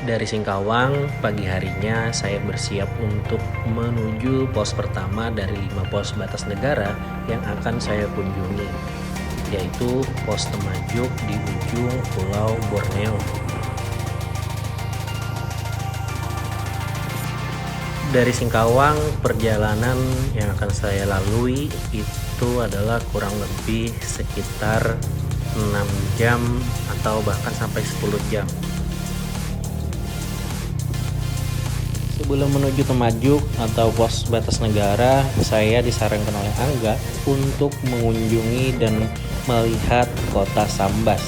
Dari Singkawang, pagi harinya saya bersiap untuk menuju pos pertama dari 5 pos batas negara yang akan saya kunjungi, yaitu pos Temajuk di ujung Pulau Borneo. Dari Singkawang, perjalanan yang akan saya lalui itu adalah kurang lebih sekitar 6 jam atau bahkan sampai 10 jam. Sebelum menuju Temajuk atau pos batas negara, saya disarankan oleh Angga untuk mengunjungi dan melihat kota Sambas.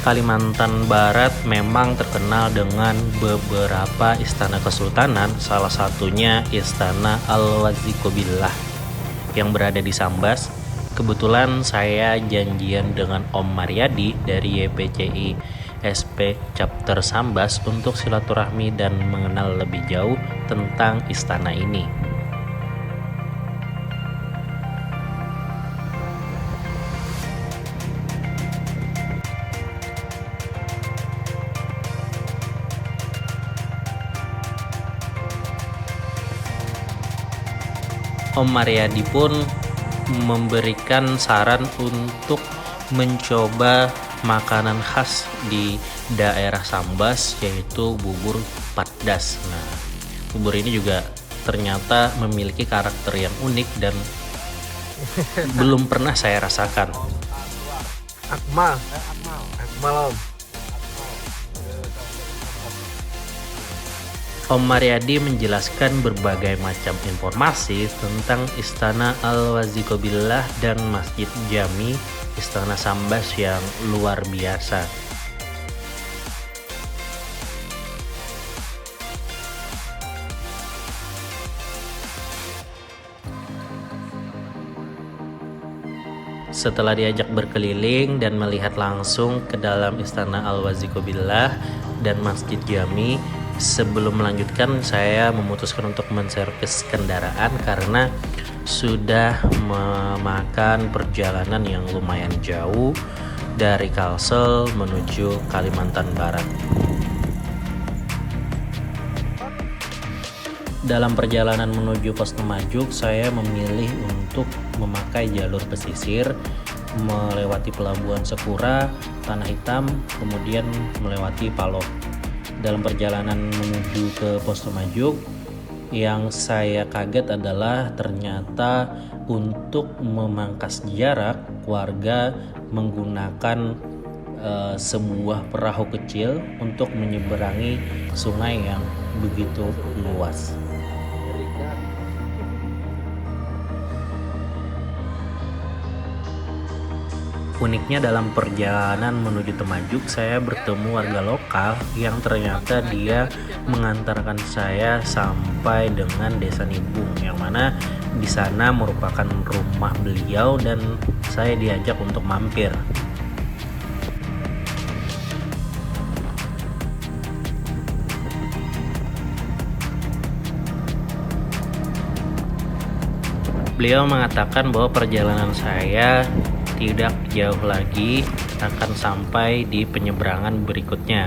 Kalimantan Barat memang terkenal dengan beberapa istana kesultanan, salah satunya Istana Al-Wazikobillah yang berada di Sambas. Kebetulan saya janjian dengan Om Mariadi dari YPCI SP Chapter Sambas untuk silaturahmi dan mengenal lebih jauh tentang istana ini. Om Mariadi pun memberikan saran untuk mencoba makanan khas di daerah Sambas, yaitu bubur patdas. Nah, bubur ini juga ternyata memiliki karakter yang unik dan belum pernah saya rasakan. Akmal Om. Om Mariadi menjelaskan berbagai macam informasi tentang Istana Al-Wazikobillah dan Masjid Jami Istana Sambas yang luar biasa. Setelah diajak berkeliling dan melihat langsung ke dalam Istana Al-Wazikobillah dan Masjid Jami, sebelum melanjutkan saya memutuskan untuk menservis kendaraan karena sudah memakan perjalanan yang lumayan jauh dari Kalsel menuju Kalimantan Barat. Dalam perjalanan menuju pos Temajuk, saya memilih untuk memakai jalur pesisir, melewati Pelabuhan Sekura, Tanah Hitam, kemudian melewati Paloh. Dalam perjalanan menuju ke pos Temajuk, yang saya kaget adalah ternyata untuk memangkas jarak, warga menggunakan sebuah perahu kecil untuk menyeberangi sungai yang begitu luas. Uniknya dalam perjalanan menuju Temajuk, saya bertemu warga lokal yang ternyata dia mengantarkan saya sampai dengan Desa Nibung, yang mana di sana merupakan rumah beliau dan saya diajak untuk mampir. Beliau mengatakan bahwa perjalanan saya tidak jauh lagi akan sampai di penyeberangan berikutnya,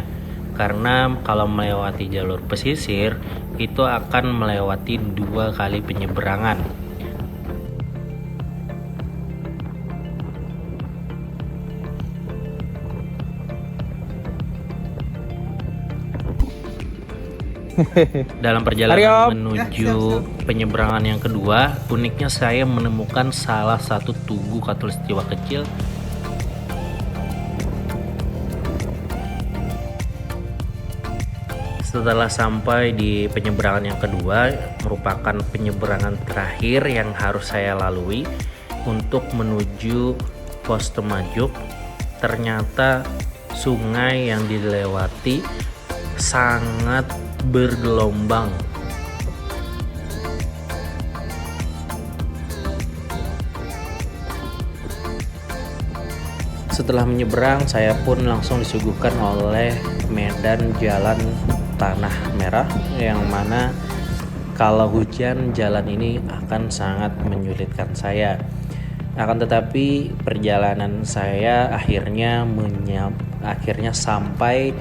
karena kalau melewati jalur pesisir itu akan melewati 2 kali penyeberangan. Dalam perjalanan menuju penyeberangan yang kedua, uniknya saya menemukan salah satu tugu khatulistiwa kecil. Setelah sampai di penyeberangan yang kedua, merupakan penyeberangan terakhir yang harus saya lalui untuk menuju pos Temajuk. Ternyata sungai yang dilewati sangat bergelombang. Setelah menyeberang, saya pun langsung disuguhkan oleh medan jalan tanah merah, yang mana kalau hujan jalan ini akan sangat menyulitkan saya. Akan tetapi perjalanan saya akhirnya sampai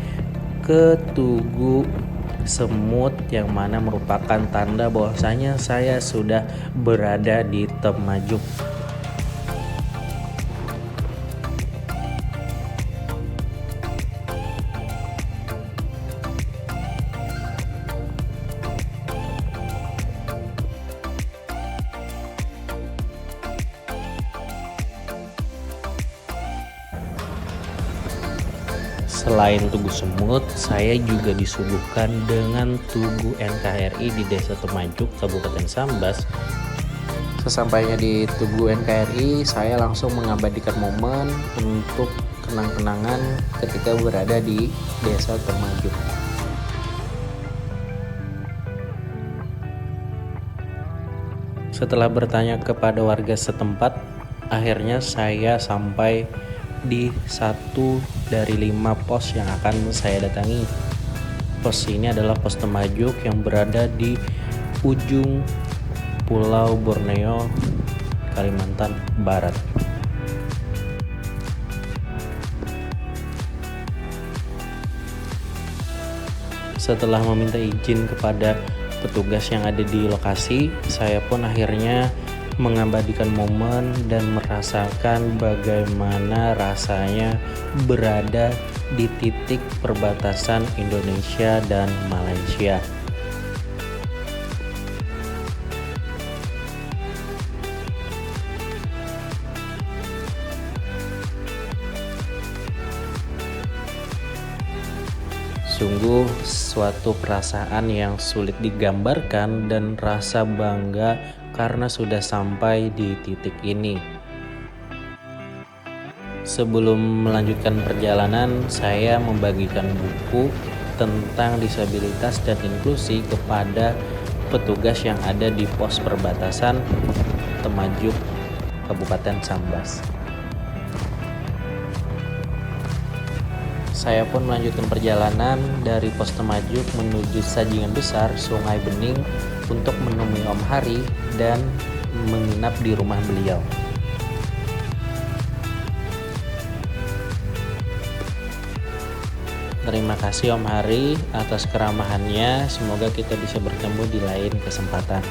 ke Tugu Semut, yang mana merupakan tanda bahwasanya saya sudah berada di Temajuk. Selain Tugu Semut, saya juga disuguhkan dengan Tugu NKRI di Desa Temajuk, Kabupaten Sambas. Sesampainya di Tugu NKRI, saya langsung mengabadikan momen untuk kenang-kenangan ketika berada di Desa Temajuk. Setelah bertanya kepada warga setempat, akhirnya saya sampai di 1 dari 5 pos yang akan saya datangi. Pos ini adalah pos Temajuk yang berada di ujung Pulau Borneo, Kalimantan Barat. Setelah meminta izin kepada petugas yang ada di lokasi, saya pun akhirnya mengabadikan momen dan merasakan bagaimana rasanya berada di titik perbatasan Indonesia dan Malaysia. Sungguh suatu perasaan yang sulit digambarkan dan rasa bangga karena sudah sampai di titik ini. Sebelum melanjutkan perjalanan, saya membagikan buku tentang disabilitas dan inklusi kepada petugas yang ada di pos perbatasan Temajuk, Kabupaten Sambas. Saya pun melanjutkan perjalanan dari pos Temajuk menuju Sajingan Besar, Sungai Bening, untuk menemui Om Hari dan menginap di rumah beliau. Terima kasih Om Hari atas keramahannya. Semoga kita bisa bertemu di lain kesempatan.